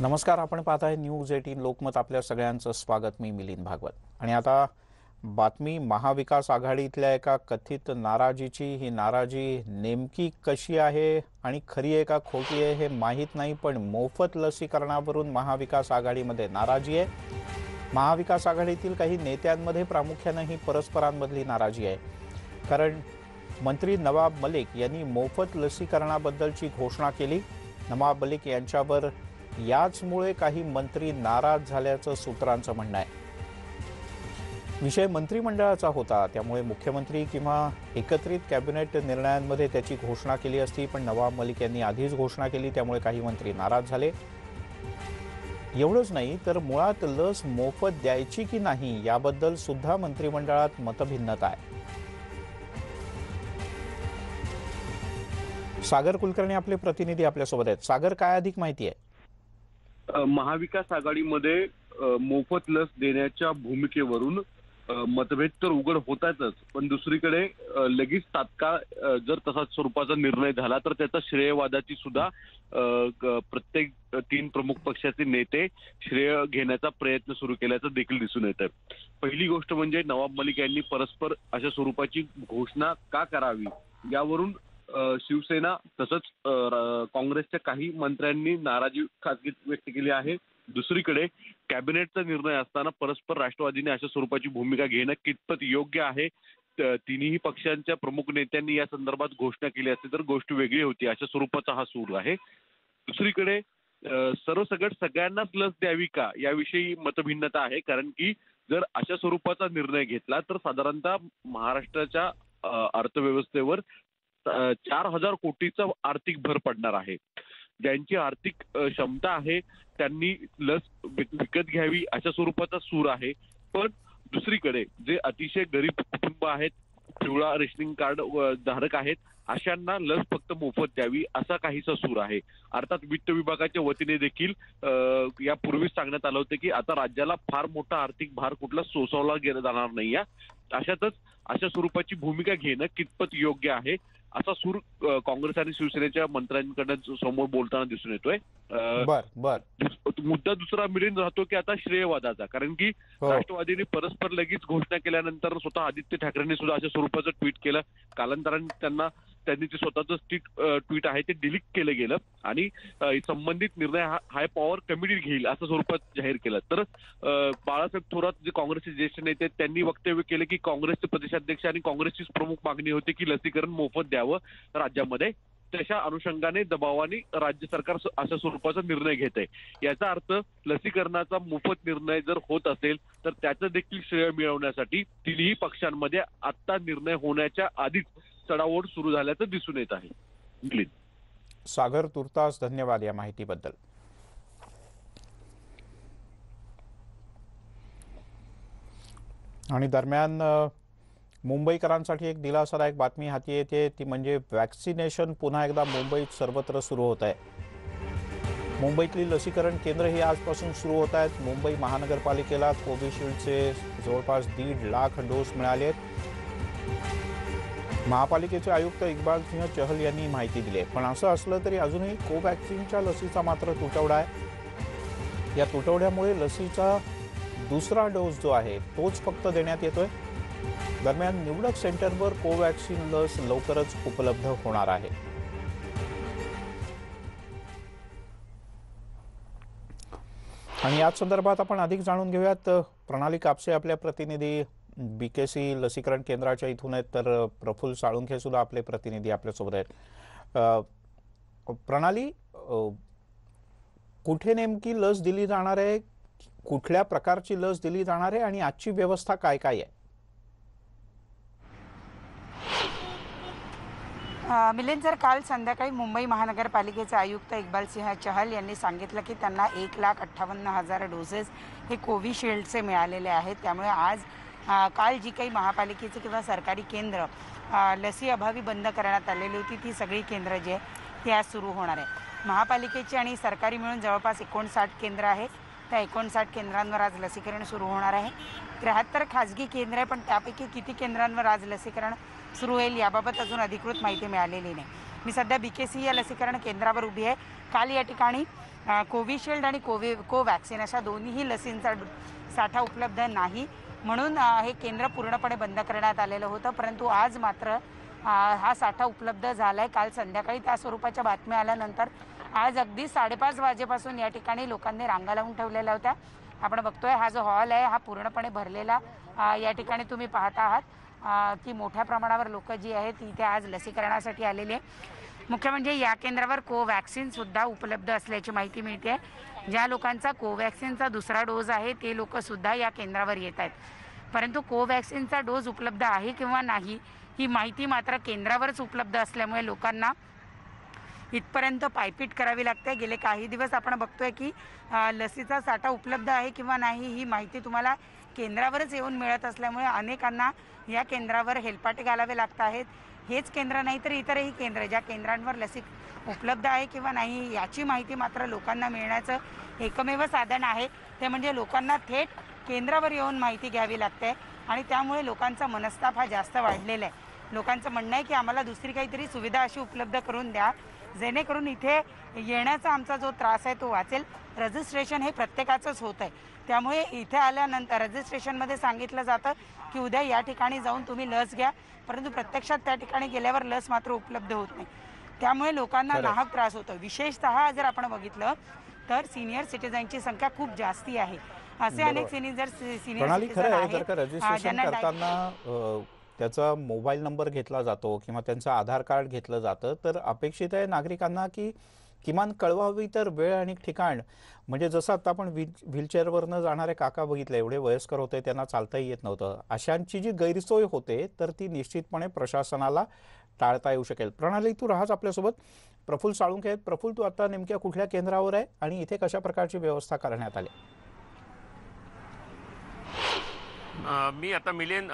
नमस्कार, आपण पाहताय न्यूज 18 लोकमत. आपल्या सगळ्यांचं स्वागत. मी मिलिंद भागवत. आणि आता बातमी महाविकास आघाडीतल्या एका कथित नाराजीची. ही नाराजी नेमकी कशी आहे आणि खरी आहे का खोटी आहे हे माहीत नाही, पण मोफत लसीकरणावरून महाविकास आघाडीमध्ये नाराजी आहे. महाविकास आघाडीतील काही नेत्यांमध्ये प्रामुख्याने ही परस्परांमधली नाराजी आहे. कारण मंत्री नवाब मलिक यांनी मोफत लसीकरणाबद्दलची घोषणा केली. नवाब मलिक यांच्यावर याचमुळे काही मंत्री नाराज झाल्याचं सूत्रांचं म्हणणं आहे. विषय मंत्रिमंडळाचा होता, त्यामुळे मुख्यमंत्री किंवा एकत्रित कॅबिनेट निर्णयांमध्ये त्याची घोषणा केली असती, पण नवाब मलिक यांनी आधीच घोषणा केली, त्यामुळे काही मंत्री नाराज झाले. एवढंच नाही तर मुळात लस मोफत द्यायची की नाही याबद्दल सुद्धा मंत्रिमंडळात मतभिन्नता आहे. सागर कुलकर्णी आपले प्रतिनिधी आपल्यासोबत आहेत. सागर, काय अधिक माहिती आहे? महाविकास आघाडीमध्ये मोफत लस देण्याच्या भूमिकेवरून मतभेद तर उघड होतातच, पण दुसरीकडे लगेच तात्काळ जर तसा स्वरूपाचा निर्णय झाला तर त्याचा श्रेयवादाची सुद्धा प्रत्येक तीन प्रमुख पक्षाचे नेते श्रेय घेण्याचा प्रयत्न सुरू केल्याचं देखील दिसून येतं. पहिली गोष्ट म्हणजे नवाब मलिक यांनी परस्पर अशा स्वरूपाची घोषणा का करावी यावरून शिवसेना तसंच काँग्रेसच्या काही मंत्र्यांनी नाराजी खासगी व्यक्त केली आहे. दुसरीकडे कॅबिनेटचा निर्णय असताना परस्पर राष्ट्रवादीने अशा स्वरूपाची भूमिका घेणं कितपत योग्य आहे, तिन्ही पक्षांच्या प्रमुख नेत्यांनी या संदर्भात घोषणा केली असती तर गोष्ट वेगळी होती, अशा स्वरूपाचा हा सूर आहे. दुसरीकडे सरसकट सगळ्यांनाच लस द्यावी का याविषयी मतभिन्नता आहे, कारण की जर अशा स्वरूपाचा निर्णय घेतला तर साधारणतः महाराष्ट्राच्या अर्थव्यवस्थेवर 4,000 कोटीचा आर्थिक भर पडणार आहे. ज्यांची आर्थिक क्षमता आहे त्यांनी लस विकत घ्यावी अशा स्वरूपाचा सूर आहे. पण दुसरीकडे जे अतिशय गरीब कुटुंब आहेत, पिवळा रेशनिंग कार्ड धारक आहेत, अशांना लस फक्त मोफत द्यावी असा काहीसा सूर आहे. अर्थात वित्त विभागाच्या वतीने देखील यापूर्वीच सांगण्यात आलं होतं की आता राज्याला फार मोठा आर्थिक भार कुठला सोसवला जाणार नाही. अशातच अशा स्वरूपाची भूमिका घेणं कितपत योग्य आहे असा सूर काँग्रेस आणि शिवसेनेच्या मंत्र्यांकडे समोर बोलताना दिसून येतोय. मुद्दा दुसरा मिळून राहतो की आता श्रेयवादाचा, कारण की राष्ट्रवादीने परस्पर लगेच घोषणा केल्यानंतर स्वतः आदित्य ठाकरेंनी सुद्धा अशा स्वरूपाचं ट्विट केलं. कालांतराने त्यांनी जे स्वतःच ट्विट आहे ते डिलीट केलं गेलं आणि संबंधित निर्णय हाय पॉवर कमिटी घेईल असं स्वरूपात जाहीर केलं. तर बाळासाहेब थोरात जे काँग्रेसचे ज्येष्ठ नेते त्यांनी वक्तव्य केलं की काँग्रेसचे प्रदेशाध्यक्ष आणि काँग्रेसचीच प्रमुख मागणी होती की लसीकरण मोफत द्यावं राज्यामध्ये. तशा अनुषंगाने दबावाने राज्य सरकार अशा स्वरूपाचा निर्णय घेत आहे. याचा अर्थ लसीकरणाचा मोफत निर्णय जर होत असेल तर त्याचं देखील श्रेय मिळवण्यासाठी तिन्ही पक्षांमध्ये आता निर्णय होण्याच्या आधीच चढाओढ सुरू झाल्याचं दिसून येत आहे. सागर, तुर्तास धन्यवाद या माहितीबद्दल. आणि दरम्यान मुंबईकरांसाठी एक दिलासादायक बातमी हाती येते, ती म्हणजे वॅक्सिनेशन पुन्हा एकदा मुंबईत सर्वत्र सुरू होत आहे. मुंबईतली लसीकरण केंद्र ही आजपासून सुरू होत आहेत. मुंबई महानगरपालिकेला कोविशिल्डचे जवळपास 1.5 लाख डोस मिळाले आहेत. महापालिकेचे आयुक्त इक्बाल सिंह चहल यांनी माहिती दिली आहे. पण असं असलं तरी अजूनही कोवॅक्सिनच्या लसीचा मात्र तुटवडा आहे. या तुटवड्यामुळे लसीचा दुसरा डोस जो आहे तोच फक्त देण्यात येतोय. दरम्यान निवडक सेंटरवर कोवॅक्सिन लस लवकरच उपलब्ध होणार आहे. आणि याच संदर्भात आपण अधिक जाणून घेऊयात. प्रणाली कापसे आपल्या प्रतिनिधी BKC लसीकरण केंद्राच्या इथून आहेत, तर प्रफुल्ल साळुंखे सुद्धा आपले प्रतिनिधी आपल्यासोबत आहेत. प्रणाली, कुठे नेमकी लस दिली जाणार आहे, कुठल्या प्रकारची लस दिली जाणार आहे आणि आजची व्यवस्था काय काय आहे? मिलिंद, जर काल संध्याकाळी मुंबई महानगरपालिकेचे आयुक्त इक्बाल सिंह चहल यांनी सांगितलं की त्यांना 1,58,000 डोसेस हे कोविशिल्डचे मिळालेले आहेत. त्यामुळे आज काल जी काही महापालिकेची किंवा सरकारी केंद्र लसी अभावी बंद करण्यात आलेली होती ती सगळी केंद्र जी आहे ती आज सुरू होणार आहे. महापालिकेची आणि सरकारी मिळून जवळपास 59 केंद्र आहे. त्या 59 केंद्रांवर आज लसीकरण सुरू होणार आहे. 73 खाजगी केंद्र आहे, पण त्यापैकी किती केंद्रांवर आज लसीकरण सुरू होईल याबाबत अजून अधिकृत माहिती मिळालेली नाही. मी सध्या BKC या लसीकरण केंद्रावर उभी आहे. काल या ठिकाणी कोविशिल्ड आणि कोवॅक्सिन अशा दोन्हीही लसींचा साठा उपलब्ध नाही, म्हणून हे केंद्र पूर्णपणे बंद करण्यात आलेलं होतं. परंतु आज मात्र हा साठा उपलब्ध झाला आहे. काल संध्याकाळी त्या स्वरूपाच्या बातम्या आल्यानंतर आज अगदी 5:30 वाजेपासून या ठिकाणी लोकांनी रांगा लावून ठेवलेल्या होत्या. आपण बघतोय हा जो हॉल आहे हा पूर्णपणे भरलेला या ठिकाणी तुम्ही पाहता आहात की मोठ्या प्रमाणावर लोक जी आहेत इथे आज लसीकरणासाठी आलेली आहे. मुख्य म्हणजे या केंद्रावर कोवॅक्सिन सुद्धा उपलब्ध असल्याची माहिती मिळते. ज्या लोकांचा कोवॅक्सिनचा दुसरा डोस आहे ते लोक सुद्धा या केंद्रावर येत आहेत. परंतु कोवॅक्सिनचा डोस उपलब्ध आहे किंवा नाही ही माहिती मात्र केंद्रावरच उपलब्ध असल्यामुळे लोकांना इथपर्यंत पायपीट करावी लागते. गेले काही दिवस आपण बघतोय की लसीचा साठा उपलब्ध आहे किंवा नाही ही माहिती तुम्हाला केंद्रावरच येऊन मिळत असल्यामुळे अनेकांना या केंद्रावर हेलपाटे घालावे लागत आहेत. हेच केंद्र नाही तर इतरही केंद्र ज्या केंद्रांवर लसी उपलब्ध आहे किंवा नाही याची माहिती मात्र लोकांना मिळण्याचं एकमेव साधन आहे ते म्हणजे लोकांना थेट केंद्रावर येऊन माहिती घ्यावी लागते. आणि त्यामुळे लोकांचा मनस्ताप हा जास्त वाढलेला आहे. लोकांचं म्हणणं आहे की आम्हाला दुसरी काहीतरी सुविधा अशी उपलब्ध करून द्या जेणेकरून इथे येण्याचा आमचा जो त्रास आहे तो वाचेल. रजिस्ट्रेशन हे प्रत्येकाचंच होत आहे, त्यामुळे इथे आल्यानंतर रजिस्ट्रेशनमध्ये सांगितलं जातं की उद्या या ठिकाणी जाऊन तुम्ही लस घ्या, परंतु प्रत्यक्षात त्या ठिकाणी गेल्यावर लस मात्र उपलब्ध होत नाही. त्यामुळे लोकांना नाहक त्रास होतो. विशेषतः जर आपण बघितलं तर सिनियर सिटीजनची संख्या खूप जास्ती आहे. असे अनेक सिनियर सिटीजन आहेत रजिस्ट्रेशन करताना त्याचा मोबाईल नंबर घेतला जातो किंवा त्यांचं आधार कार्ड घेतलं जातं, तर अपेक्षित आहे नागरिकांना की किमान कळवावी तर वेळ आणि ठिकाण. म्हणजे जसं आता आपण व्हीलचेअरवरनं जाणारे काका बघितले, एवढे वयस्कर होते त्यांना चालताही येत नव्हतं, अशांची जी गैरसोय होते तर ती निश्चितपणे प्रशासनाला टाळता येऊ शकेल. प्रणाली तू राहाच आपल्यासोबत. प्रफुल्ल साळुंखे आहेत. प्रफुल्ल, तू आता नेमक्या कुठल्या केंद्रावर आहे आणि इथे कशा प्रकारची व्यवस्था करण्यात आली? मी आता मिलिंद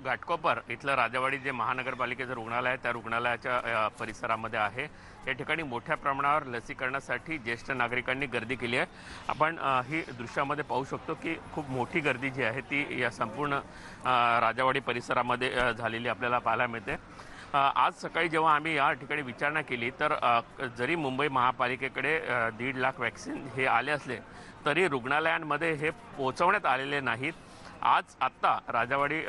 घाटकोपर इथलं राजावाडी जे महानगरपालिकेचं रुग्णालय आहे त्या रुग्णालयाच्या परिसरामध्ये आहे. या ठिकाणी मोठ्या प्रमाणावर लसीकरणासाठी ज्येष्ठ नागरिकांनी गर्दी केली आहे. आपण ही दृश्यामध्ये पाहू शकतो की खूप मोठी गर्दी जी आहे ती या संपूर्ण राजावाडी परिसरामध्ये झालेली आपल्याला पाहायला मिळते. आज सकाळी जेव्हा आम्ही या ठिकाणी विचारणा केली तर जरी मुंबई महापालिकेकडे 1.5 लाख वॅक्सिन हे आले असले तरी रुग्णालयांमध्ये हे पोहोचवण्यात आलेले नाहीत. आज आत्ता राजावाडी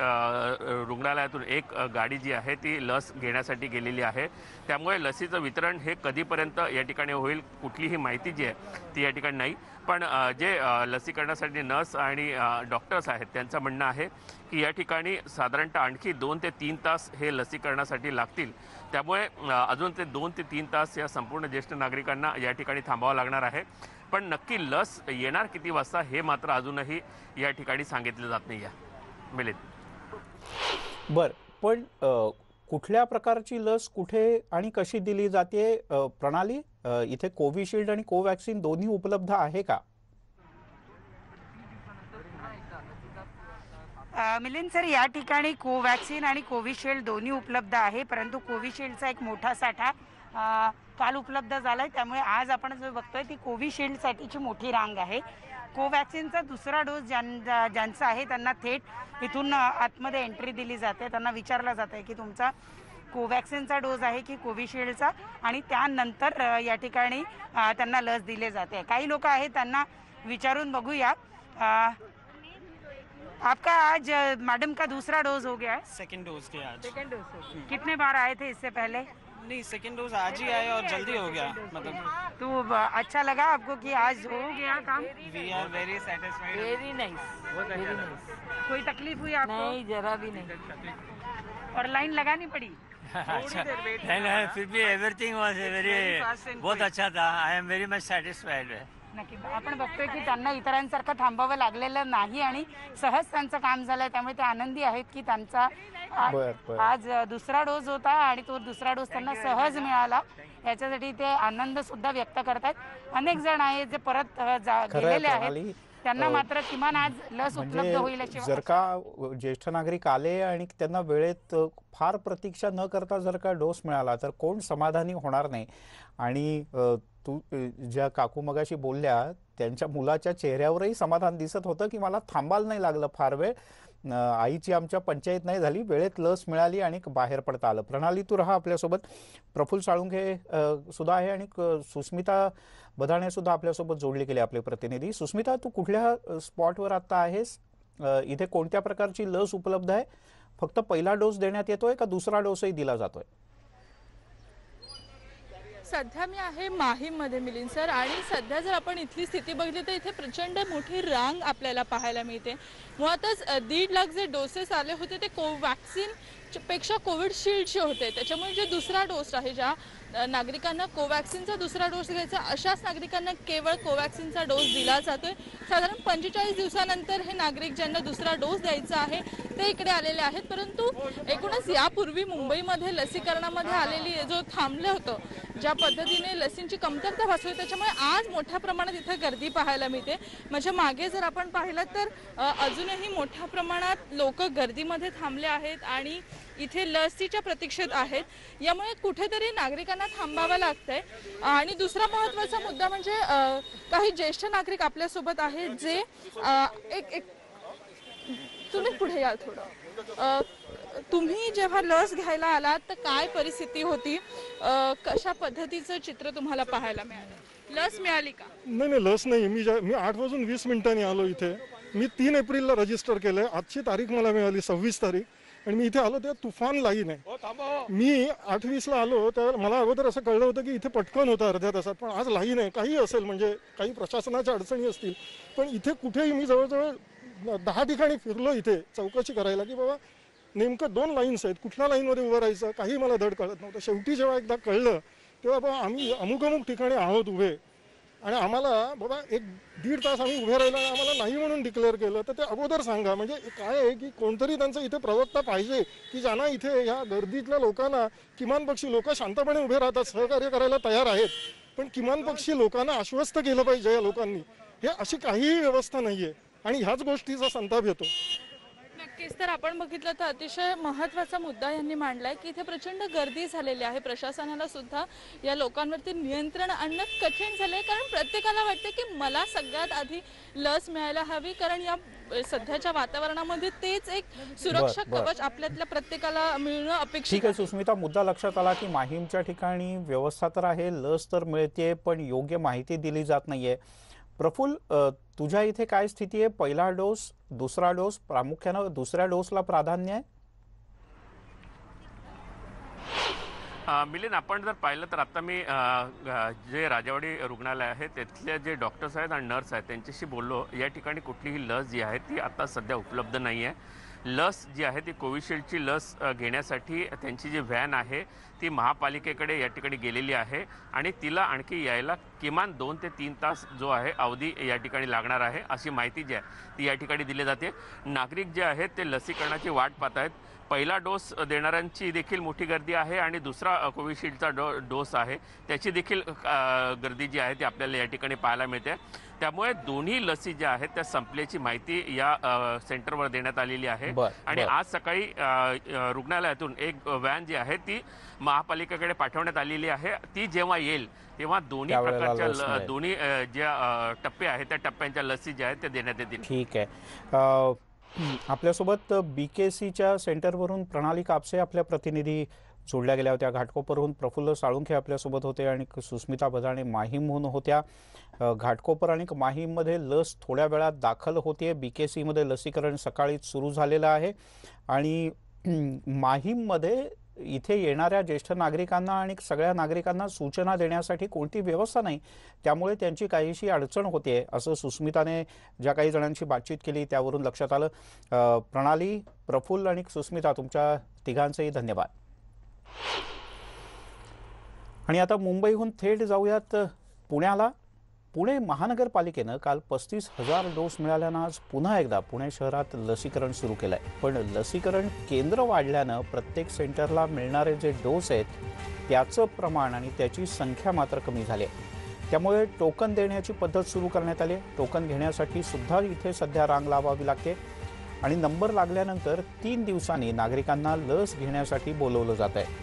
रुग्णालयातून एक गाडी जी आहे ती लस घेण्यासाठी गेलेली आहे. त्यामुळे लसीचं वितरण हे कधीपर्यंत या ठिकाणी होईल कुठलीही माहिती जी आहे ती या ठिकाणी नाही. पण जे लसीकरणासाठी नर्स आणि डॉक्टर्स आहेत त्यांचं म्हणणं आहे की या ठिकाणी साधारणतः आणखी 2 ते 3 तास हे लसीकरणासाठी लागतील. त्यामुळे अजून ते 2 ते 3 तास या संपूर्ण ज्येष्ठ नागरिकांना या ठिकाणी थांबावं लागणार आहे. पण नक्की लस येणार किती वाजता हे मात्र अजूनही या ठिकाणी सांगितलं जात नाही आहे. मिलिंद बर, पण कुठल्या प्रकारची लस कुठे आणि कशी दिली जाते? प्रणाली, इथे कोविशिल्ड आणि कोवॅक्सिन दोन्ही उपलब्ध आहे का? मिलिंद सर, या ठिकाणी कोवॅक्सिन आणि कोविशिल्ड दोन्ही उपलब्ध आहे, परंतु कोविशिल्डचा एक मोठा साठा काल उपलब्ध झालाय. त्यामुळे आज आपण जो बघतोय ती कोविशिल्डसाठीची मोठी रांग आहे. कोवॅक्सिनचा दुसरा डोस ज्यांचा आहे त्यांना थेट इथून आतमध्ये एंट्री दिली जाते. त्यांना विचारलं जातं की तुमचा कोवॅक्सिनचा डोस आहे की कोविशिल्डचा, आणि त्यानंतर या ठिकाणी त्यांना लस दिली जाते. काही लोक आहेत त्यांना विचारून बघूया. आपका आज मैडम का दूसरा डोज हो गया है? सेकंड डोज के आज। सेकंड डोज कितने बार आए थे इससे पहले? नहीं, सेकंड डोज आज ही आया और जल्दी हो गया। मतलब तो अच्छा लगा आपको कि आज हो गया काम? We are very satisfied. Very nice, very nice. कोई तकलीफ हुई आपको? नहीं, जरा भी नहीं। और लाइन लगानी पड़ी? अच्छा, नहीं, फिर भी एवरीथिंग वाज वेरी बहुत अच्छा था। I am very much satisfied. नक्की. आपण बघतोय की त्यांना इतरांसारखं थांबावं लागलेलं नाही आणि सहज त्यांचं काम झालंय. त्यामुळे ते आनंदी आहेत की त्यांचा आज दुसरा डोस होता आणि तो दुसरा डोस त्यांना सहज मिळाला. याच्यासाठी ते आनंद सुद्धा व्यक्त करतात. अनेक जण आहेत जे परत गेलेले आहेत, त्यांना मात्र किमान आज लस उपलब्ध होईल अशी. जर का ज्येष्ठ नागरिक आले आणि त्यांना वेळेत फार प्रतीक्षा न करता जर का डोस मिळाला तर कोण समाधानी होणार नाही. आणि तू ज्या काकू मगाशी बोलल्या त्यांच्या मुलाच्या चेहऱ्यावरही समाधान दिसत होतं की मला थांबायला नाही लागलं फार वेळ. आईची आमच्या पंचायत नाही झाली, वेळेत लस मिळाली आणि बाहेर पडता आलं. प्रणाली, तू राहा आपल्यासोबत. प्रफुल्ल साळुंखे सुद्धा आहे आणि सुस्मिता बदाणे सुद्धा आपल्यासोबत जोडले गेले आपले प्रतिनिधी. सुस्मिता, तू कुठल्या स्पॉटवर आता आहेस? इथे कोणत्या प्रकारची लस उपलब्ध आहे? फक्त पहिला डोस देण्यात येतोय का दुसरा डोसही दिला जातोय? सध्या मी आहे माहीममध्ये मिलिंद सर, आणि सध्या जर आपण इथली स्थिती बघितली तर इथे प्रचंड मोठी रांग आपल्याला पाहायला मिळते. मुळातच 1.5 लाख जे डोसेस आले होते ते कोवॅक्सिन पेक्षा कोविडशिल्डचे होते. त्याच्यामुळे जे दुसरा डोस आहे, ज्या नागरिकांना कोवॅक्सिनचा दुसरा डोस घ्यायचा अशाच नागरिकांना केवळ कोवॅक्सिनचा डोस दिला जातोय. साधारण 45 दिवसानंतर हे नागरिक ज्यांना दुसरा डोस द्यायचा आहे ते इकडे आलेले आहेत. परंतु एकूणच यापूर्वी मुंबईमध्ये लसीकरणामध्ये आलेली जो थांबलं होतं, ज्या पद्धतीने लसींची कमतरता भासली, त्याच्यामुळे आज मोठ्या प्रमाणात इथे गर्दी पाहायला मिळते. माझ्या मागे जर आपण पाहिलं तर अजूनही मोठ्या प्रमाणात लोक गर्दीमध्ये थांबले आहेत आणि इथे लसीच्या प्रतीक्षेत आहेत. यामुळे कुठेतरी नागरिकांना थांबावं लागतंय. आणि दुसरा महत्त्वाचा मुद्दा म्हणजे काही ज्येष्ठ नागरिक आपल्यासोबत आहेत जे एक तुम्ही पुढे या थोडं. तुम्ही जेव्हा लस घ्यायला आलात तर काय परिस्थिती होती, कशा पद्धतीचं चित्र तुम्हाला पाहायला मिळालं? लस मिळाली का? नाही, लस नाही. मी 8 वाजून 20 मिनिटांनी आलो इथे. मी 3 एप्रिलला रजिस्टर केलंय. आजची तारीख मला मिळाली 26 तारीख, आणि मी इथे आलो तेव्हा तुफान लाईन आहे. मी 8:20ला आलो तर मला अगोदर असं कळलं होतं की इथे पटकन होतं अर्ध्या तासात, पण आज लाईन आहे. काही असेल, म्हणजे काही प्रशासनाच्या अडचणी असतील, पण इथे कुठेही मी जवळजवळ 10 ठिकाणी फिरलो इथे चौकशी करायला की बाबा नेमकं 2 लाईन्स आहेत, कुठल्या लाईनमध्ये उभं राहायचं काही मला धड कळत नव्हतं. शेवटी जेव्हा एकदा कळलं तेव्हा बाबा आम्ही अमुक ठिकाणी आहोत उभे, आणि आम्हाला बाबा 1-1.5 तास आम्ही उभे राहिलो आणि आम्हाला नाही म्हणून डिक्लेअर केलं, तर ते अगोदर सांगा. म्हणजे काय आहे की कोणतरी त्यांचं इथे प्रवक्ता पाहिजे की ज्यांना इथे ह्या गर्दीतल्या लोकांना किमान पक्षी लोक शांतपणे उभे राहतात, सहकार्य करायला तयार आहेत, पण किमान पक्षी लोकांना आश्वस्त केलं पाहिजे या लोकांनी. हे अशी काहीही व्यवस्था नाहीये आणि ह्याच गोष्टीचा संताप येतो. नक्कीच. तर आपण बघितलं तर अतिशय महत्त्वाचा मुद्दा यांनी मांडलाय की इथे प्रचंड गर्दी झालेली आहे. प्रशासनाला सुद्धा या लोकांवरती नियंत्रण आणणं कठीण झालंय, कारण प्रत्येकाला वाटतं की मला सगळ्यात आधी लस मिळायला हवी, कारण या सध्याच्या वातावरणामध्ये तेच एक सुरक्षा कवच आपल्यातल्या प्रत्येकाला मिळणं अपेक्षित ठीक आहे सुस्मिता, मुद्दा लक्षात आला की माहीमच्या ठिकाणी व्यवस्था तर आहे, लस तर मिळते, पण योग्य माहिती दिली जात नाहीये. प्रफुल्ल, तुझ्या इथे काय स्थिती आहे? पहिला डोस, दुसरा डोस, प्रामुख्याने दुसऱ्या डोसला प्राधान्य आहे? मिलिंद, आपण जर पाहिलं तर आता मी जे राजावाडी रुग्णालय आहे तिथले जे डॉक्टर्स आहेत आणि नर्स आहेत त्यांच्याशी बोललो. या ठिकाणी कुठलीही लस जी आहे ती आता सध्या उपलब्ध नाही आहे. लस जी आहे ती कोविशिल्डची लस घेण्यासाठी त्यांची जी व्हॅन आहे ती महापालिकेकडे या ठिकाणी गेलेली आहे आणि तिला आणखी यायला किमान 2 ते 3 तास जो आहे अवधी या ठिकाणी लागणार आहे, अशी माहिती जी आहे ती या ठिकाणी दिली जाते. नागरिक जे आहेत ते लसीकरणाची वाट पाहत आहेत. पहिला डोस देणाऱ्यांची देखील मोठी गर्दी आहे आणि दुसरा कोविशिल्डचा डोस आहे त्याची देखील गर्दी जी आहे ती आपल्याला या ठिकाणी पाहायला मिळते. त्यामुळे दोन्ही लसी ज्या आहेत त्या संपल्याची माहिती या सेंटरवर देण्यात आलेली आहे. आणि आज सकाळी रुग्णालयातून एक व्हॅन जी आहे ती महापालिकेकडे पाठवण्यात आलेली आहे. ती जेव्हा येईल तेव्हा दोन्ही प्रकारच्या दोन्ही ज्या टप्पे आहेत त्या टप्प्यांच्या लसी ज्या आहेत त्या देण्यात येतील. ठीक आहे. आपल्यासोबत BKCच्या सेंटरवरून प्रणाली कापसे आपल्या प्रतिनिधी जोडल्या गेल्या होत्या. घाटकोपरहून प्रफुल्ल साळुंखे आपल्यासोबत होते आणि सुस्मिता बदाणे माहीमहून होत्या. घाटकोपर आणि माहीममध्ये लस थोड्या वेळात दाखल होते. BKCमध्ये लसीकरण सकाळीच सुरू झालेलं आहे आणि माहीममध्ये इथे येणाऱ्या ज्येष्ठ नागरिकांना आणि सगळ्या नागरिकांना सूचना देण्यासाठी कोणती व्यवस्था नाही, त्यामुळे त्यांची काहीशी अडचण होते असं सुस्मिताने ज्या काही जणांशी बातचीत केली त्यावरून लक्षात आलं. प्रणाली, प्रफुल्ल आणि सुस्मिता, तुमच्या तिघांचेही धन्यवाद. आणि आता मुंबईहून थेट जाऊयात पुण्याला. पुणे महानगरपालिकेनं काल 35,000 डोस मिळाल्यानं आज पुन्हा एकदा पुणे शहरात लसीकरण सुरू केलं आहे. पण लसीकरण केंद्र वाढल्यानं प्रत्येक सेंटरला मिळणारे जे डोस आहेत त्याचं प्रमाण आणि त्याची संख्या मात्र कमी झाली आहे. त्यामुळे टोकन देण्याची पद्धत सुरू करण्यात आली. टोकन घेण्यासाठी सुद्धा इथे सध्या रांग लावावी लागते आणि नंबर लागल्यानंतर 3 दिवसांनी नागरिकांना लस घेण्यासाठी बोलवलं जात आहे.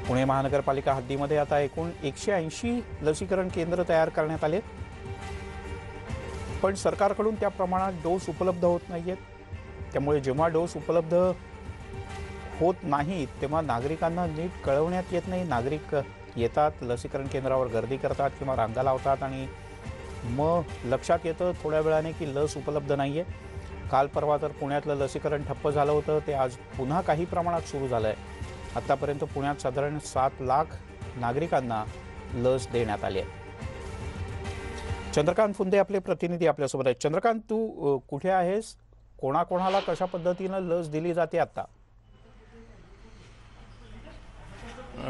पुणे महानगरपालिका हद्दीमध्ये आता एकूण 180 लसीकरण केंद्र तयार करण्यात आले, पण सरकारकडून त्या प्रमाणात डोस उपलब्ध होत नाहीयेत. त्यामुळे जेव्हा डोस उपलब्ध होत नाहीत तेव्हा नागरिकांना नीट कळवण्यात येत नाही. नागरिक येतात, लसीकरण केंद्रावर गर्दी करतात किंवा रांगा लावतात आणि मग लक्षात येतं थोड्या वेळाने की लस उपलब्ध नाही आहे. काल परवा तर पुण्यातलं लसीकरण ठप्प झालं होतं, ते आज पुन्हा काही प्रमाणात सुरू झालं आहे. आत्तापर्यंत पुण्यात साधारण 7 लाख नागरिकांना लस देण्यात आली आहे. चंद्रकांत फुंदे आपले प्रतिनिधी आपल्यासोबत आहेत. चंद्रकांत, तू कुठे आहेस? कोणाकोणाला कशा पद्धतीनं लस दिली जाते आता?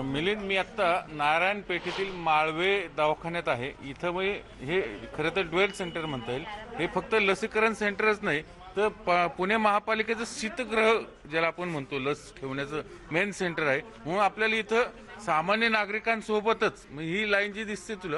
मिलिंद, मी आत्ता नारायण पेठेतील माळवे दवाखान्यात आहे. इथं हे खरं तर ड्वेल सेंटर म्हणता येईल. हे फक्त लसीकरण सेंटरच नाही तर पुणे महापालिकेचं शीतगृह ज्याला आपण म्हणतो लस ठेवण्याचं मेन सेंटर आहे. म्हणून आपल्याला इथं सामान्य नागरिकांसोबतच ही लाईन जी दिसते तुला,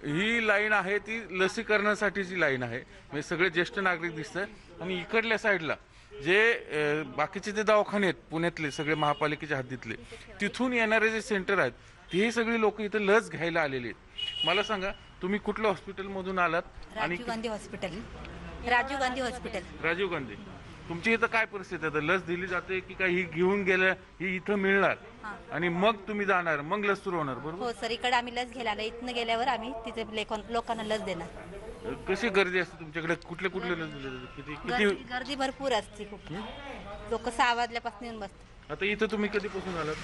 ही लाईन आहे ती लसीकरणासाठीची लाईन आहे. म्हणजे सगळे ज्येष्ठ नागरिक दिसत आहेत आणि इकडल्या साईडला जे बाकीचे जे दवाखाने आहेत पुण्यातले सगळे महापालिकेच्या हद्दीतले, तिथून येणारे जे सेंटर आहेत तेही सगळी लोक इथं लस घ्यायला आलेली आहेत. मला सांगा, तुम्ही कुठल्या हॉस्पिटलमधून आलात? आणि राजीव गांधी हॉस्पिटल. राजीव गांधी हॉस्पिटल. राजीव गांधी, तुमची इथं काय परिस्थिती आहे? लस दिली जाते की काही ही घेऊन गेलं, ही इथं मिळणार आणि मग तुम्ही जाणार, मग लस सुरू होणार, बरोबर? हो सर, इकडे आम्ही लस घ्यायला आलो. इथनं गेल्यावर आम्ही तिथे लोकांना लस देणार. कशी गर्दी असते तुमच्याकडे? कुठले लस दिले जाते? किती? गर्दी भरपूर असते खूप. लोक 6 वाजल्यापासून येऊन बसतात. आता इथं तुम्ही कधीपासून आलात?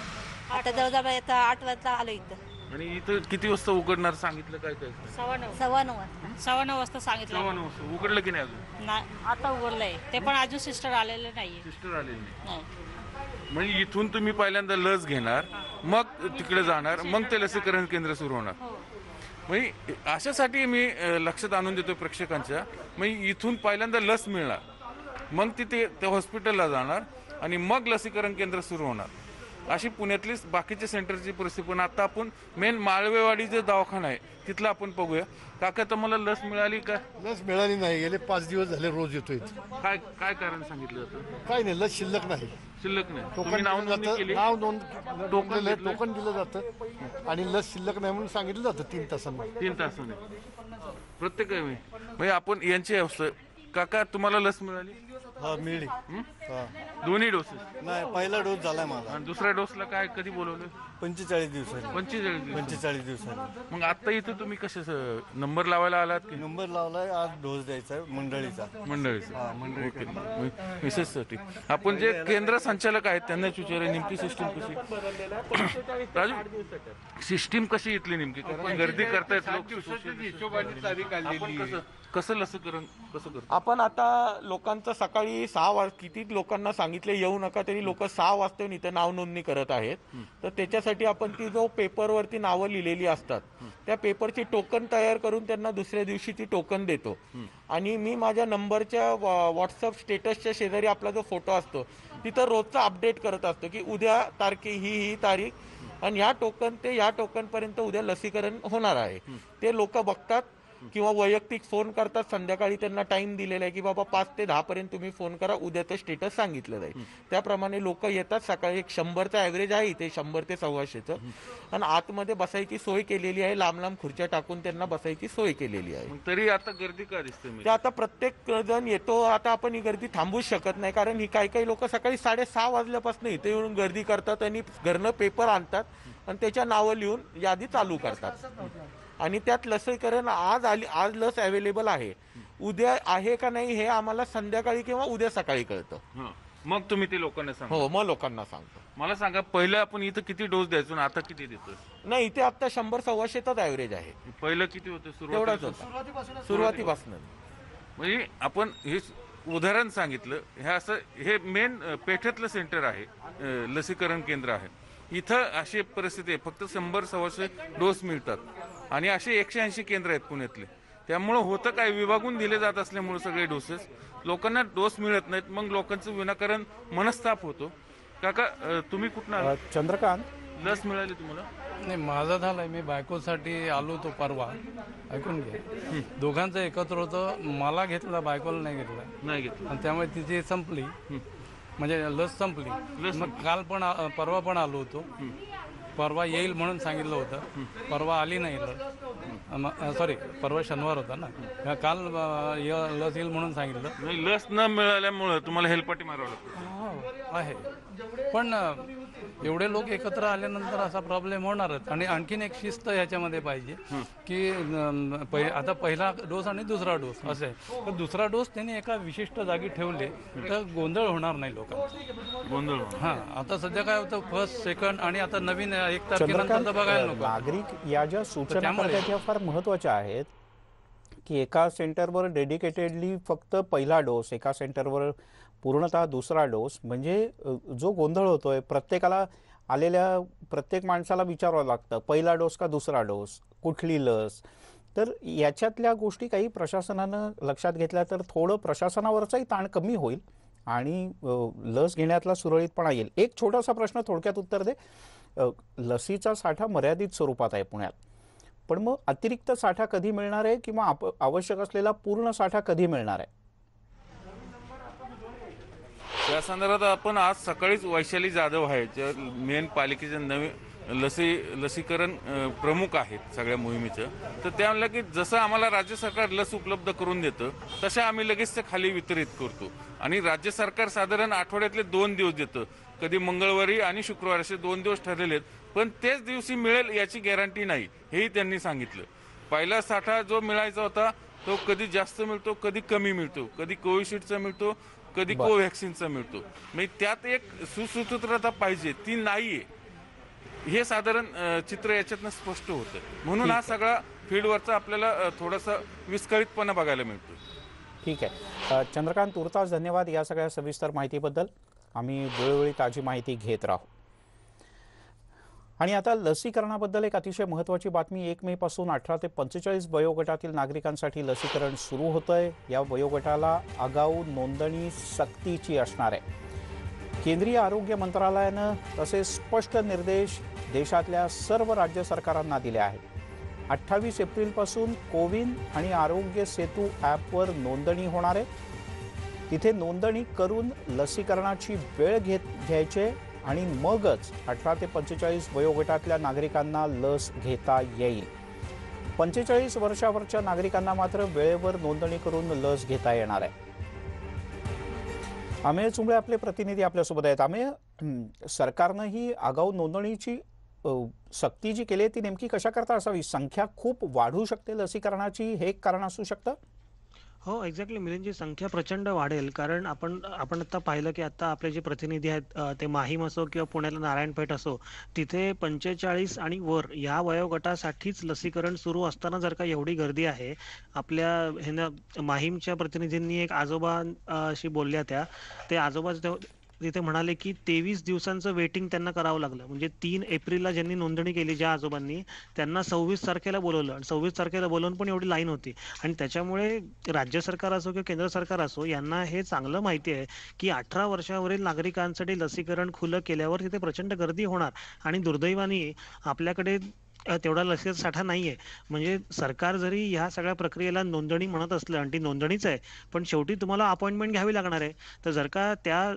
आता जवळजवळ आता 8 वाजता आलो इथं. आणि इथं किती वाजता उघडणार सांगितलं काय? 9:15 वाजता. 9:15 वाजता सांगितलं. 9 वाजता उघडलं की नाही अजून? आता उघडलंय ते, पण अजून सिस्टर आलेले नाहीये. सिस्टर आलेली नाही. म्हणजे इथून तुम्ही पहिल्यांदा लस घेणार, मग तिकडे जाणार, मग ते लसीकरण केंद्र सुरू होणार. म्हणजे अशासाठी मी लक्षात आणून देतो प्रेक्षकांच्या, म्हणजे इथून पहिल्यांदा लस मिळणार, मग तिथे त्या हॉस्पिटलला जाणार आणि मग लसीकरण केंद्र सुरू होणार. अशी पुण्यातली बाकीच्या सेंटरची परिस्थिती. पण आता आपण मेन माळवेवाडी जे दवाखाना आहे तिथलं आपण बघूया. काका, तुम्हाला लस मिळाली का? लस मिळाली नाही. गेले 5 दिवस झाले रोज येतोय. काय काय कारण सांगितलं जातं? काय नाही, लस शिल्लक नाही. शिल्लक नाही. टोकन तुम्ही नाव दिलं नोंदणी जातं, केली? नाव नोंद टोकन दिलं जातं आणि लस शिल्लक नाही म्हणून सांगितलं जातं 3 तासांनी. 3 तासाने प्रत्येक म्हणजे आपण यांची अवस्था. काका, तुम्हाला लस मिळाली? हा, मिळली. दोन्ही डोसेस? नाही, पहिला डोस झालाय माझा. आणि दुसऱ्या डोसला काय कधी बोलवलं? 45 दिवसांनी. 45 दिवसांनी. मग आता इथं तुम्ही कसे नंबर लावायला आलात की? नंबर लावलाय. आज डोस द्यायचा आहे मंडळीचा. मिसेससाठी. आपण जे केंद्र संचालक आहेत त्यांनाच विचारा नेमकी सिस्टीम कशी? राजू, सिस्टीम कशी इथली नेमकी? कारण गर्दी करतायत लोक. कसं लसीकरण कसं करतो आपण? आता लोकांचं सकाळी 6 किती लोकांना सांगितले येऊ नका, तरी लोक 6 वाजता येऊन इथे नाव नोंदणी करत आहेत. तर त्याच्यासाठी आपण ती जो पेपरवरती नावं लिहिलेली असतात त्या पेपरची टोकन तयार करून त्यांना दुसऱ्या दिवशी ती टोकन देतो. आणि मी माझ्या नंबरच्या व्हॉट्सअप स्टेटसच्या शेजारी आपला जो फोटो असतो तिथं रोजचा अपडेट करत असतो की उद्या ही तारीख आणि ह्या टोकनपर्यंत उद्या लसीकरण होणार आहे. ते लोक बघतात किंवा वैयक्तिक फोन करतात. संध्याकाळी त्यांना टाइम दिलेला आहे की बाबा 5 ते 10 पर्यंत तुम्ही फोन करा, उद्याचं स्टेटस सांगितलं जाईल. त्याप्रमाणे लोक येतात. सकाळी एक 100चा ॲव्हरेज आहे इथे, 100 ते 125चं. आणि आतमध्ये बसायची सोय केलेली आहे. लांब लांब खुर्च्या टाकून त्यांना बसायची सोय केलेली आहे. तरी आता गर्दी का दिसते? ते आता प्रत्येक जण येतो. आता आपण ही गर्दी थांबूच शकत नाही, कारण ही काही लोक सकाळी 6:30 वाजल्यापासून इथे येऊन गर्दी करतात आणि घरनं पेपर आणतात आणि त्याच्या नावं लिहून यादी चालू करतात. आणि त्यात लसीकरण आज लस अवेलेबल आहे, उद्या आहे का नाही हे आम्हाला संध्याकाळी किंवा उद्या सकाळी कळतं. मग तुम्ही ते लोकांना सांगा? हो, मग लोकांना सांगतो. मला सांगा, पहिलं आपण इथं किती डोस द्यायचो ना आता किती देतो? नाही, इथे आता 100-125च ॲव्हरेज आहे. पहिलं किती होतं? तेवढाच होतं सुरुवातीपासून. म्हणजे आपण हे उदाहरण सांगितलं. हे मेन पेठेतलं सेंटर आहे, लसीकरण केंद्र आहे. इथं अशी परिस्थिती आहे, फक्त 100-125 डोस मिळतात आणि असे 180 केंद्र आहेत पुण्यातले. त्यामुळं होतं काय, विभागून दिले जात असल्यामुळे सगळे डोसेस लोकांना डोस मिळत नाहीत. मग लोकांचं विनाकारण मनस्ताप होतो. काका, तुम्ही कुठं? चंद्रकांत, लस मिळाली तुम्हाला? नाही, माझा झालाय. मी बायकोसाठी आलो तो परवा. ऐकून घे, दोघांचं एकत्र होतं. मला घेतला, बायकोला नाही घेतला. आणि त्यामुळे तिची संपली, म्हणजे लस संपली. मग परवा पण आलो होतो. परवा येईल म्हणून सांगितलं होतं, परवा आली नाही लस. सॉरी परवा शनिवार होता ना, काल लस येईल म्हणून सांगितलं. नाही, लस न मिळाल्यामुळं तुम्हाला हेलपाटी मारावं लागतं. हो आहे, पण एवढे लोक एकत्र आल्यानंतर असा प्रॉब्लेम होणारच. आणि आणखीन एक शिस्त याच्यामध्ये पाहिजे की आता पहिला डोस आणि दुसरा डोस असं आहे, तर दुसरा डोस त्यांनी एका विशिष्ट जागी ठेवले तर गोंधळ होणार नाही लोकांचा. गोंधळ हां, आता सध्या काय होतं, फर्स्ट सेकंड आणि आता नवीन 1 तारखेनंतर तर बघायला नको. नागरिक या ज्या सूचना करतात त्या फार महत्त्वाच्या आहेत की एका सेंटरवर डेडिकेटेडली फक्त पहिला डोस, एका सेंटरवर पूर्णतः दुसरा डोस, म्हणजे जो गोंधळ होतोय, प्रत्येकाला आलेल्या प्रत्येक माणसाला विचारावं लागतं पहिला डोस का दुसरा डोस, कुठली लस. तर याच्यातल्या गोष्टी काही प्रशासनानं लक्षात घेतल्या तर थोडं प्रशासनावरचाही ताण कमी होईल आणि लस घेण्यातला सुरळीतपणा येईल. एक छोटासा प्रश्न थोडक्यात उत्तर दे. लसीचा साठा मर्यादित स्वरूपात आहे पुण्यात, पण मग अतिरिक्त साठा कधी मिळणार आहे किंवा आवश्यक असलेला पूर्ण साठा कधी मिळणार आहे? त्या संदर्भात आपण आज सकाळीच वैशाली जाधव आहे, जे मेन पालिकेचे नवीन लसीकरण प्रमुख आहेत सगळ्या मोहिमेचं, तर त्या म्हणलं की जसं आम्हाला राज्य सरकार लस उपलब्ध करून देतं तशा आम्ही लगेच ते खाली वितरित करतो. आणि राज्य सरकार साधारण आठवड्यातले 2 दिवस देतं, कधी मंगळवारी आणि शुक्रवारी असे 2 दिवस ठरलेले आहेत, पण तेच दिवशी मिळेल याची गॅरंटी नाही, हेही त्यांनी सांगितलं. पहिला साठा जो मिळायचा होता तो कधी जास्त मिळतो, कधी कमी मिळतो, कधी कोविशिल्डचा मिळतो, कधी कोव्हॅक्सिनचा मिळतो. म्हणजे त्यात एक सुसूत्रता पाहिजे, ती नाहीये. हे साधारण चित्र याच्यातनं स्पष्ट होतं. म्हणून हा सगळा फील्डवरचा आपल्याला थोडासा विस्कळीतपणा बघायला मिळतो. ठीक आहे चंद्रकांत तुर्तास, धन्यवाद या सगळ्या सविस्तर माहितीबद्दल. आम्ही वेळोवेळी ताजी माहिती घेत राहू. आणि आता लसीकरणाबद्दल एक अतिशय महत्त्वाची बातमी. 1 मे पासून 18 ते 45 वयोगटातील नागरिकांसाठी लसीकरण सुरू होतंय. या वयोगटाला आगाऊ नोंदणी सक्तीची असणार आहे. केंद्रीय आरोग्य मंत्रालयानं तसे स्पष्ट निर्देश देशातल्या सर्व राज्य सरकारांना दिले आहेत. 28 एप्रिलपासून कोविन आणि आरोग्य सेतू ॲपवर नोंदणी होणार आहे. तिथे नोंदणी करून लसीकरणाची वेळ घ्यायचे आणि मगच 18 ते 45 वयोगटातल्या नागरिकांना लस घेता येईल. 45 वर्षावरच्या नागरिकांना मात्र वेळेवर नोंदणी करून लस घेता येणार आहे. अमेय चुंबळे आपले प्रतिनिधी आपल्यासोबत आहेत. अमेय, सरकारनं ही आगाऊ नोंदणीची सक्ती जी केली आहे ती नेमकी कशा करता असावी? संख्या खूप वाढू शकते लसीकरणाची, हे एक कारण असू शकतं? हो, एक्झॅक्टली मिलिंदची संख्या प्रचंड वाढेल. कारण आपण आता पाहिलं की आता आपले जे प्रतिनिधी आहेत ते माहीम असो किंवा पुण्याला नारायणपेठ असो, तिथे 45 आणि वर या वयोगटासाठीच लसीकरण सुरू असताना जर का एवढी गर्दी आहे. आपल्या ह्यानं माहीमच्या प्रतिनिधींनी एक आजोबाशी बोलल्या त्या, ते आजोबा तिथे म्हणाले की 23 दिवसांचं वेटिंग त्यांना करावं लागलं. म्हणजे 3 एप्रिलला ज्यांनी नोंदणी केली ज्या आजोबांनी, त्यांना 26 तारखेला बोलवलं आणि 26 तारखेला बोलवून पण एवढी लाईन होती. आणि त्याच्यामुळे राज्य सरकार असो किंवा केंद्र सरकार असो, यांना हे चांगलं माहिती आहे की 18 वर्षावरील नागरिकांसाठी लसीकरण खुलं केल्यावर तिथे प्रचंड गर्दी होणार. आणि दुर्दैवाने आपल्याकडे तेवढा लसीचा साठा नाहीये. म्हणजे सरकार जरी ह्या सगळ्या प्रक्रियेला नोंदणी म्हणत असलं आणि ती नोंदणीच आहे, पण शेवटी तुम्हाला अपॉइंटमेंट घ्यावी लागणार आहे. तर जर का त्या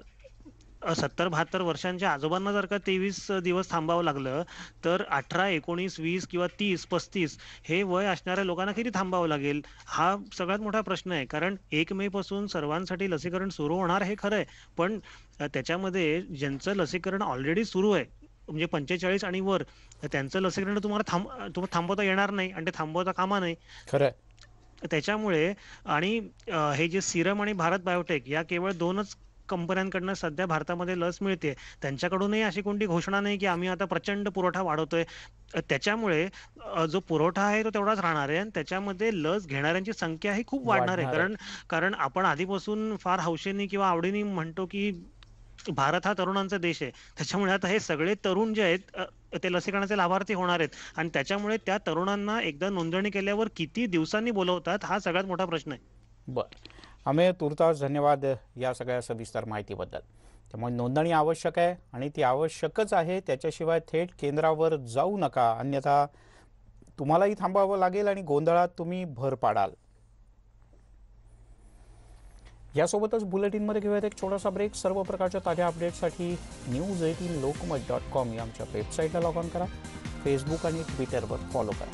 70-72 वर्षांच्या आजोबांना जर का 23 दिवस थांबावं लागलं, तर 18, 19, 20 किंवा 30, 35 हे वय असणाऱ्या लोकांना किती थांबावं लागेल? हा सगळ्यात मोठा प्रश्न आहे. कारण 1 मे पासून सर्वांसाठी लसीकरण सुरू होणार हे खरं आहे, पण त्याच्यामध्ये ज्यांचं लसीकरण ऑलरेडी सुरू आहे, म्हणजे 45 आणि वर, त्यांचं लसीकरण तुम्हाला थांबवता येणार नाही आणि ते थांबवता कामा नाही. खरं. त्याच्यामुळे आणि हे जे सिरम आणि भारत बायोटेक या केवळ 2च कंपन्यांकडनं सध्या भारतामध्ये लस मिळते. त्यांच्याकडूनही अशी कोणती घोषणा नाही की आम्ही आता प्रचंड पुरवठा वाढवतोय. त्याच्यामुळे जो पुरवठा आहे तो तेवढाच राहणार आहे आणि त्याच्यामध्ये लस घेणाऱ्यांची संख्या ही खूप वाढणार आहे. कारण आपण आधीपासून फार हौशेने किंवा आवडीने म्हणतो की भारत हा तरुणांचा देश आहे. त्याच्यामुळे आता हे सगळे तरुण जे आहेत ते लसीकरणाचे लाभार्थी होणार आहेत आणि त्याच्यामुळे त्या तरुणांना एकदा नोंदणी केल्यावर किती दिवसांनी बोलवतात हा सगळ्यात मोठा प्रश्न आहे. बरं अमेय तुर्तास, धन्यवाद या सगळ्या सविस्तर माहितीबद्दल. त्यामुळे नोंदणी आवश्यक आहे आणि ती आवश्यकच आहे. त्याच्याशिवाय थेट केंद्रावर जाऊ नका, अन्यथा तुम्हालाही थांबावं लागेल आणि गोंधळात तुम्ही भर पाडाल. यासोबतच बुलेटिनमध्ये घेऊयात एक छोटासा ब्रेक. सर्व प्रकारच्या ताज्या अपडेट्ससाठी news18lokmat.com या आमच्या वेबसाईटला लॉग ऑन करा. फेसबुक आणि ट्विटरवर फॉलो करा.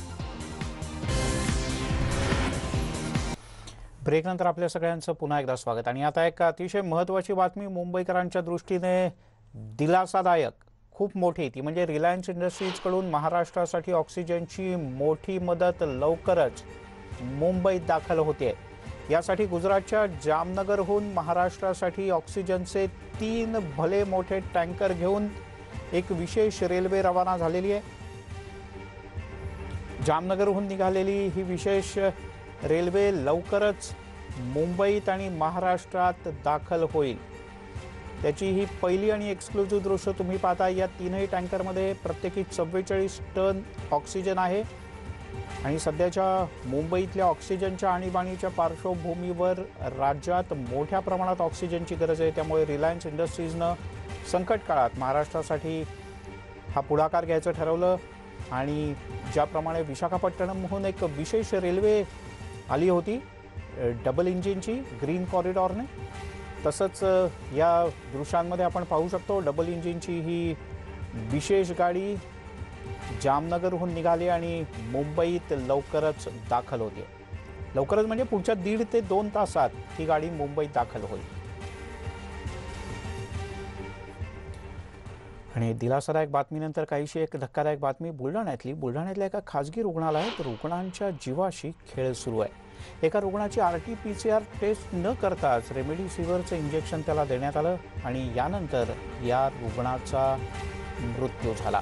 ब्रेकनंतर आपल्या सगळ्यांचं पुन्हा एकदा स्वागत. आणि आता एक अतिशय महत्त्वाची बातमी मुंबईकरांच्या दृष्टीने दिलासादायक, खूप मोठी, ती म्हणजे रिलायन्स इंडस्ट्रीजकडून महाराष्ट्रासाठी ऑक्सिजनची मोठी मदत लवकरच मुंबईत दाखल होते. यासाठी गुजरातच्या जामनगरहून महाराष्ट्रासाठी ऑक्सिजनचे 3 भले मोठे टँकर घेऊन एक विशेष रेल्वे रवाना झालेली आहे. जामनगरहून निघालेली ही विशेष रेल्वे लवकरच मुंबईत आणि महाराष्ट्रात दाखल होईल. त्याची ही पहिली आणि एक्सक्लुझिव्ह दृश्य तुम्ही पाहता. या 3ही टँकरमध्ये प्रत्येकी 44 टन ऑक्सिजन आहे. आणि सध्याच्या मुंबईतल्या ऑक्सिजनच्या आणीबाणीच्या पार्श्वभूमीवर राज्यात मोठ्या प्रमाणात ऑक्सिजनची गरज आहे. त्यामुळे रिलायन्स इंडस्ट्रीजनं संकट काळात महाराष्ट्रासाठी हा पुढाकार घ्यायचं ठरवलं. आणि ज्याप्रमाणे विशाखापट्टणमहून एक विशेष रेल्वे आली होती डबल इंजिनची ग्रीन कॉरिडॉरने, तसंच या दृश्यांमध्ये आपण पाहू शकतो डबल इंजिनची ही विशेष गाडी जामनगरहून निघाली आणि मुंबईत लवकरच दाखल होते. लवकरच म्हणजे पुढच्या 1.5 ते 2 तासात ही गाडी मुंबईत दाखल होईल. आणि दिलासादायक बातमीनंतर काहीशी एक धक्कादायक बातमी बुलढाण्यातल्या एका खाजगी रुग्णालयात रुग्णांच्या जीवाशी खेळ सुरू आहे. एका रुग्णाची RT-PCR टेस्ट न करताच रेमडेसिवीरचं इंजेक्शन त्याला देण्यात आलं आणि यानंतर या रुग्णाचा मृत्यू झाला.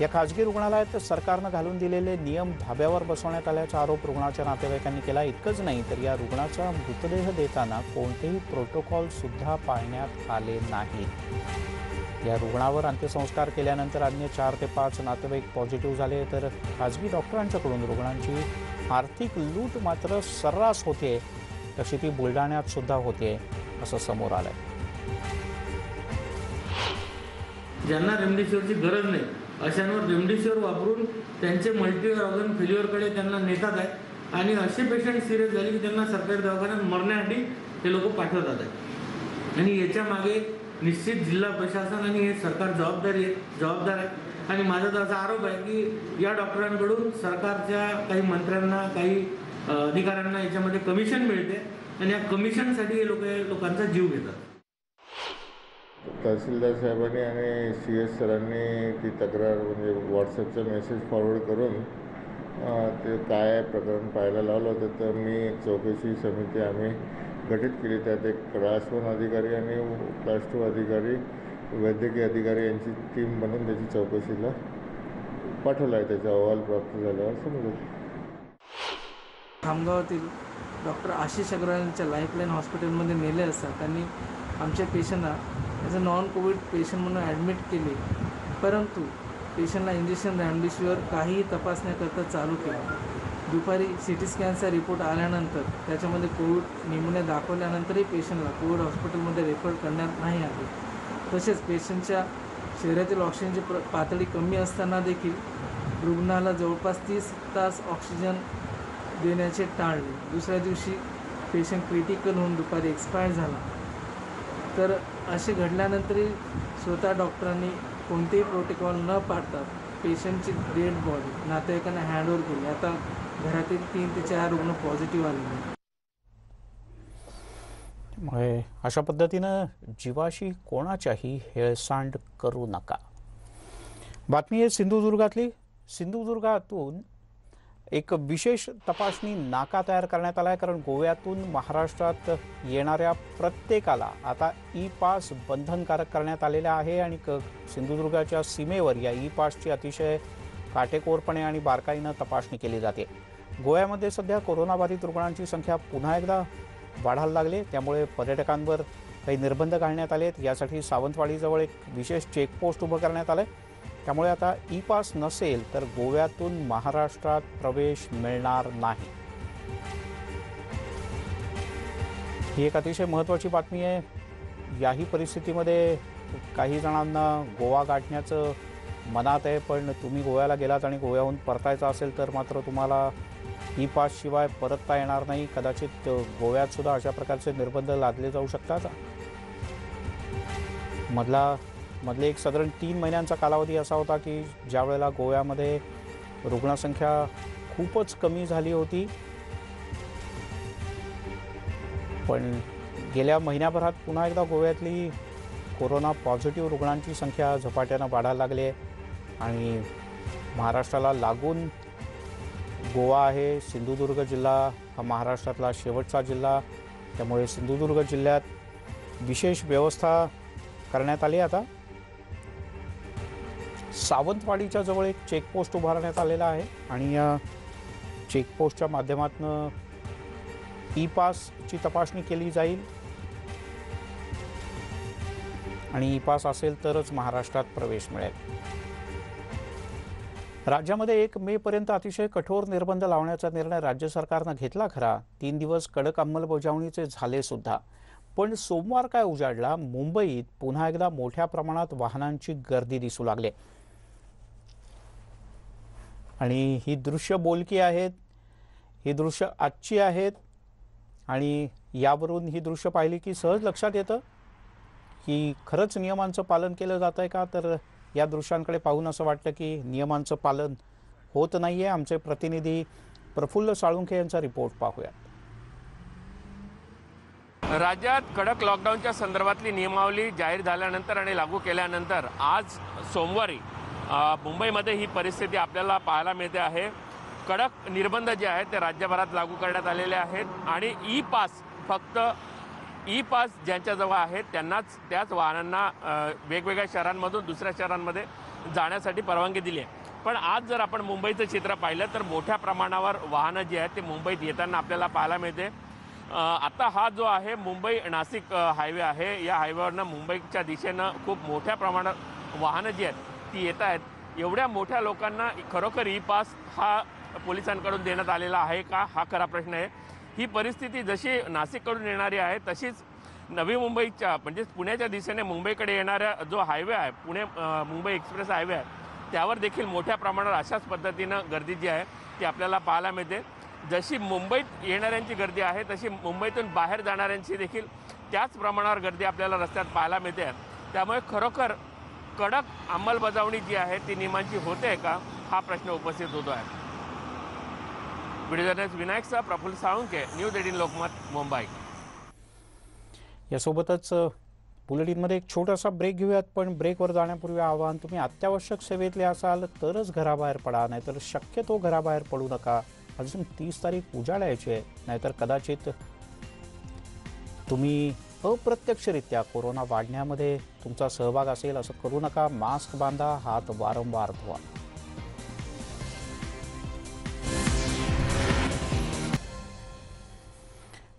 या खाजगी रुग्णालयात सरकारनं घालून दिलेले नियम धाब्यावर बसवण्यात आल्याचा आरोप रुग्णाच्या नातेवाईकांनी केला. इतकंच नाही तर या रुग्णाचा मृतदेह देताना कोणतेही प्रोटोकॉल सुद्धा पाळण्यात आले नाही. या रुग्णावर अंत्यसंस्कार केल्यानंतर अन्य 4 ते 5 नातेवाईक पॉझिटिव्ह झाले. तर खाजगी डॉक्टरांच्याकडून रुग्णांची आर्थिक लूट मात्र सर्रास होते, तशी ती बुलढाण्यात सुद्धा होते असं समोर आलंय. ज्यांना रेमडेसिवीरची गरज नाही अशांवर रेमडेसिवीर वापरून त्यांचे मल्टी ऑर्गन फेल्युअरकडे त्यांना नेतात आहे. आणि असे पेशंट सिरियस झाले की त्यांना सरकारी दवाखान्यात मरण्यासाठी हे लोक पाठवतात आहे. आणि याच्या मागे निश्चित जिल्हा प्रशासन आणि हे सरकार जबाबदार आहे. आणि माझा तर असा आरोप आहे की या डॉक्टरांकडून सरकारच्या काही मंत्र्यांना, काही अधिकाऱ्यांना याच्यामध्ये कमिशन मिळते आणि या कमिशनसाठी हे लोकांचा जीव घेतात. तहसीलदार साहेबांनी आणि CS सरांनी ती तक्रार म्हणजे व्हॉट्सअपचा मेसेज फॉरवर्ड करून ते काय प्रकरण पाहायला लावलं होतं. तर मी एक चौकशी समिती आम्ही गठीत केली. त्यात एक क्लास 1 अधिकारी आणि क्लास 2 अधिकारी, वैद्यकीय अधिकारी यांची टीम बनवून त्याची चौकशीला पाठवला आहे. त्याचा अहवाल प्राप्त झाल्यावर समजेल. खामगावातील डॉक्टर आशिष अग्रवालांच्या लाईफलाईन हॉस्पिटलमध्ये नेले असता त्यांनी आमच्या पेशंटला as a non Covid patient म्हणून ॲडमिट केले. परंतु पेशंटला इंजेक्शन रेमडेसिवीर काहीही तपासण्या करता चालू केला. दुपारी CT स्कॅनचा रिपोर्ट आल्यानंतर त्याच्यामध्ये कोविड निमोनिया दाखवल्यानंतरही पेशंटला कोविड हॉस्पिटलमध्ये रेफर करण्यात नाही आले. तसेच पेशंटच्या शरीरातील ऑक्सिजनची पातळी कमी असताना देखील रुग्णाला जवळपास 30 तास ऑक्सिजन देण्याचे टाळले. दुसऱ्या दिवशी पेशंट क्रिटिकल होऊन दुपारी एक्सपायर झाला. तर असे घडल्यानंतरही स्वतः डॉक्टरांनी कोणतेही प्रोटोकॉल न पाळता पेशंटची डेड बॉडी नातेवाईकांना हँडओव्हर केली. आता घरातील 3 ते 4 रुग्ण पॉझिटिव्ह आलेले. त्यामुळे अशा पद्धतीनं जीवाशी कोणाच्याही हेळसांड करू नका. बातमी आहे सिंधुदुर्गातली. सिंधुदुर्गातून एक विशेष तपासणी नाका तयार करण्यात आला आहे. कारण गोव्यातून महाराष्ट्रात येणाऱ्या प्रत्येकाला आता ई-पास बंधनकारक करण्यात आलेला आहे. आणि सिंधुदुर्गाच्या सीमेवर या ई-पासची अतिशय काटेकोरपणे आणि बारकाईनं तपासणी केली जाते. गोव्यामध्ये सध्या कोरोनाबाधित रुग्णांची संख्या पुन्हा एकदा वाढायला लागली. त्यामुळे पर्यटकांवर काही निर्बंध घालण्यात आलेत. यासाठी सावंतवाडीजवळ एक विशेष चेकपोस्ट उभं करण्यात आलं आहे. त्यामुळे आता ई-पास नसेल तर गोव्यातून महाराष्ट्रात प्रवेश मिळणार नाही. ही एक अतिशय महत्त्वाची बातमी आहे. याही परिस्थितीमध्ये काही जणांना गोवा गाठण्याचं मनात आहे, पण तुम्ही गोव्याला गेलात आणि गोव्याहून परतायचं असेल तर मात्र तुम्हाला ई-पास शिवाय परतता येणार नाही. कदाचित गोव्यात सुद्धा अशा प्रकारचे निर्बंध लादले जाऊ शकतात. मधले एक साधारण 3 महिन्यांचा कालावधी असा होता की ज्या वेळेला गोव्यामध्ये रुग्णसंख्या खूपच कमी झाली होती पण गेल्या महिन्याभरात पुन्हा एकदा गोव्यातली कोरोना पॉझिटिव्ह रुग्णांची संख्या झपाट्यानं वाढायला लागली आहे आणि महाराष्ट्राला लागून गोवा आहे. सिंधुदुर्ग जिल्हा हा महाराष्ट्रातला शेवटचा जिल्हा, त्यामुळे सिंधुदुर्ग जिल्ह्यात विशेष व्यवस्था करण्यात आली. आता सावंतवाडीच्या जवळ एक चेकपोस्ट उभारण्यात आलेला आहे आणि या चेकपोस्टच्या माध्यमातून ई पासची तपासणी केली जाईल आणि ई पास असेल तरच महाराष्ट्रात प्रवेश मिळेल. राज्यामध्ये 1 मे पर्यंत अतिशय कठोर निर्बंध लावण्याचा निर्णय राज्य सरकारनं घेतला खरा. 3 दिवस कडक अंमलबजावणीचे झाले सुद्धा, पण सोमवार काय उजाडला, मुंबईत पुन्हा एकदा मोठ्या प्रमाणात वाहनांची गर्दी दिसू लागली आणि ही दृश्य बोलकी आहेत, ही दृश्य आजची आहेत आणि यावरून ही दृश्य पाहिली की सहज लक्षात येतं की खरंच नियमांचं पालन केलं जात आहे का. तर या दृश्यांकडे पाहून असं वाटतं की नियमांचं पालन होत नाही आहे. आमचे प्रतिनिधी प्रफुल्ल साळुंखे यांचा रिपोर्ट पाहूया. राज्यात कडक लॉकडाऊनच्या संदर्भातली नियमावली जाहीर झाल्यानंतर आणि लागू केल्यानंतर आज सोमवारी मुंबईमध्ये ही परिस्थिती आपल्याला पाहायला मिळते आहे. कडक निर्बंध जे आहेत ते राज्यभरात लागू करण्यात आलेले आहेत आणि ई पास फक्त ई पास ज्यांच्याजवळ आहेत त्यांनाच, त्याच वाहनांना वेगवेगळ्या शहरांमधून दुसऱ्या शहरांमध्ये जाण्यासाठी परवानगी दिली आहे. पण आज जर आपण मुंबईचं चित्र पाहिलं तर मोठ्या प्रमाणावर वाहनं जी आहेत ते मुंबईत येताना आपल्याला पाहायला मिळते. आता हा जो आहे मुंबई नाशिक हायवे आहे, या हायवेवरनं मुंबईच्या दिशेनं खूप मोठ्या प्रमाणात वाहनं जी आहेत ती येत आहेत. एवढ्या मोठ्या लोकांना खरोखर ई पास हा पोलिसांकडून देण्यात आलेला आहे का, हा खरा प्रश्न आहे. ही परिस्थिती जशी नाशिककडून येणारी आहे तशीच नवी मुंबईच्या म्हणजे पुण्याच्या दिशेने मुंबईकडे येणाऱ्या जो हायवे आहे, पुणे मुंबई एक्सप्रेस हायवे आहे, त्यावर देखील मोठ्या प्रमाणावर अशाच पद्धतीनं गर्दी जी आहे ती आपल्याला पाहायला मिळते. जशी मुंबईत येणाऱ्यांची गर्दी आहे तशी मुंबईतून बाहेर जाणाऱ्यांची देखील त्याच प्रमाणावर गर्दी आपल्याला रस्त्यात पाहायला मिळते. त्यामुळे खरोखर कडक अंमलबजावणी जी आहे ती नियमांची होते का, हा प्रश्न उपस्थित होतो आहे. व्हिडिओ जर्नलिस्ट विनायकसह प्रफुल्ल साळुंखे, न्यूज 18 लोकमत, मुंबई. यासोबतच बुलेटिनमध्ये एक छोटासा ब्रेक घेऊयात, पण ब्रेकवर जाण्यापूर्वी आवाहन, तुम्ही अत्यावश्यक सेवेतले असाल तरच घराबाहेर पडा, नाहीतर शक्यतो घराबाहेर पडू नका. अजून 30 तारीख उजाडायची आहे, नाहीतर कदाचित तुम्ही अप्रत्यक्षरित्या कोरोना वाढण्यामध्ये तुमचा सहभाग असेल. असं करू नका. मास्क बांधा, हात वारंवार धुवा.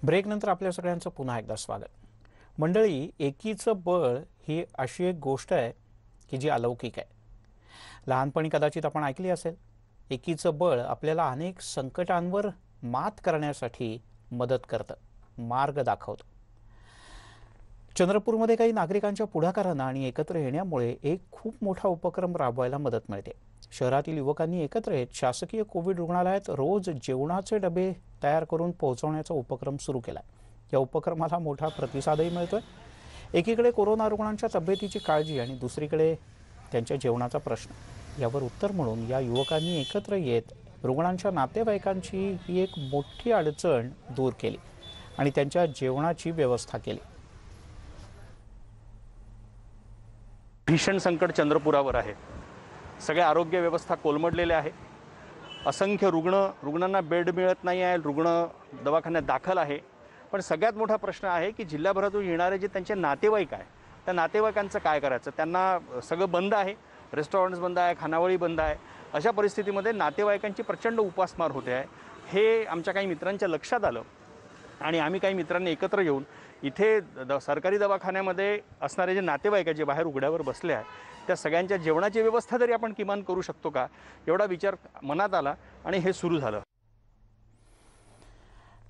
ब्रेकनंतर आपल्या सगळ्यांचं पुन्हा एकदा स्वागत. मंडळी, एकीचं बळ ही अशी एक गोष्ट आहे की जी अलौकिक आहे. लहानपणी कदाचित आपण ऐकली असेल, एकीचं बळ आपल्याला अनेक संकटांवर मात करण्यासाठी मदत करतं, मार्ग दाखवतं. चंद्रपूरमध्ये काही नागरिकांच्या पुढाकारानं आणि एकत्र येण्यामुळे एक खूप मोठा उपक्रम राबवायला मदत मिळते. शहरातील युवकांनी एकत्र येत शासकीय कोविड रुग्णालयात रोज जेवणाचे डबे तयार करून पोहोचवण्याचा उपक्रम सुरू केला. या उपक्रमाला मोठा प्रतिसादही मिळतोय. एकीकडे कोरोना रुग्णांच्या तब्येतीची काळजी आणि दुसरीकडे त्यांच्या जेवणाचा प्रश्न. यावर उत्तर म्हणून या युवकांनी एकत्र येत रुग्णांच्या नातेवाईकांची ही एक मोठी अडचण दूर केली आणि त्यांच्या जेवणाची व्यवस्था केली. भीषण संकट चंद्रपुरावर आहे. सगळ्या आरोग्य व्यवस्था कोलमडलेल्या आहे. असंख्य रुग्णांना बेड मिळत नाही आहे. रुग्ण दवाखान्यात दाखल आहे. पण सगळ्यात मोठा प्रश्न आहे की जिल्ह्याभरातून येणारे जे त्यांचे नातेवाईक आहे, त्या नातेवाईकांचं काय करायचं. त्यांना सगळं बंद आहे, रेस्टॉरंट्स बंद आहे, खानावळी बंद आहे. अशा परिस्थितीमध्ये नातेवाईकांची प्रचंड उपासमार होते आहे. हे आमच्या काही मित्रांच्या लक्षात आलं आणि आम्ही काही मित्रांनी एकत्र येऊन इथे सरकारी दवाखान्यामध्ये असणारे जे नातेवाईक जे बाहेर उघड्यावर बसले आहे, त्या सगळ्यांच्या जेवणाची व्यवस्था तरी आपण किमान करू शकतो का, एवढा विचार मनात आला आणि हे सुरू झालं.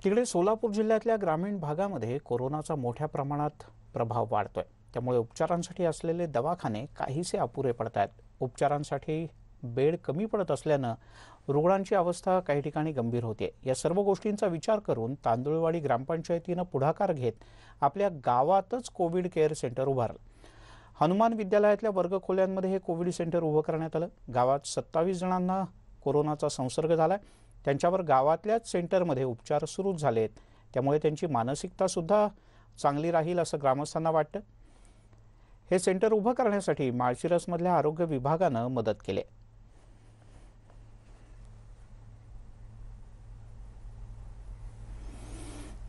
तिकडे सोलापूर जिल्ह्यातल्या ग्रामीण भागामध्ये कोरोनाचा मोठ्या प्रमाणात प्रभाव वाढतोय. त्यामुळे उपचारांसाठी असलेले दवाखाने काहीसे अपुरे पडत आहेत. उपचारांसाठी बेड कमी पडत असल्यानं रुग्णांची अवस्था काही ठिकाणी गंभीर होते. या सर्व गोष्टींचा विचार करून तांदुळवाडी ग्रामपंचायतीनं पुढाकार घेत आपल्या गावातच कोविड केअर सेंटर उभारलं. हनुमान विद्यालयातल्या वर्गखोल्यांमध्ये हे कोविड सेंटर उभं करण्यात आलं. गावात 27 जणांना कोरोनाचा संसर्ग झालाय. त्यांच्यावर गावातल्याच सेंटरमध्ये उपचार सुरू झालेत. त्यामुळे त्यांची मानसिकता सुद्धा चांगली राहील असं ग्रामस्थांना वाटतं. हे सेंटर उभं करण्यासाठी माळशिरसमधल्या आरोग्य विभागानं मदत केली.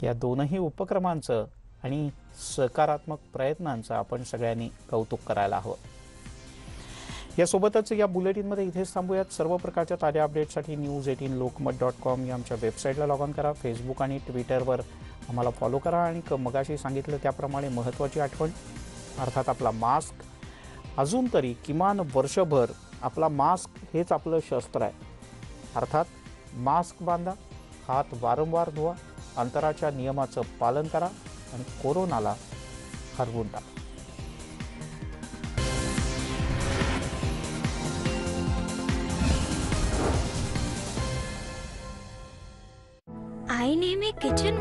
या दोनही उपक्रमांचं आणि सकारात्मक प्रयत्नांचं आपण सगळ्यांनी कौतुक करायला हवं. यासोबतच या बुलेटिनमध्ये इथेच थांबूयात. सर्व प्रकारच्या ताज्या अपडेटसाठी news18lokmat.com या आमच्या वेबसाईटला लॉग ऑन करा. फेसबुक आणि ट्विटरवर आम्हाला फॉलो करा आणि मगाशी सांगितलं त्याप्रमाणे महत्त्वाची आठवण अर्थात आपला मास्क. अजून तरी किमान वर्षभर आपला मास्क हेच आपलं शस्त्र आहे. अर्थात मास्क बांधा, हात वारंवार धुवा, अंतराच्या नियमाचं पालन करा आणि कोरोनाला हरवून टाका. आई नेहमी किचन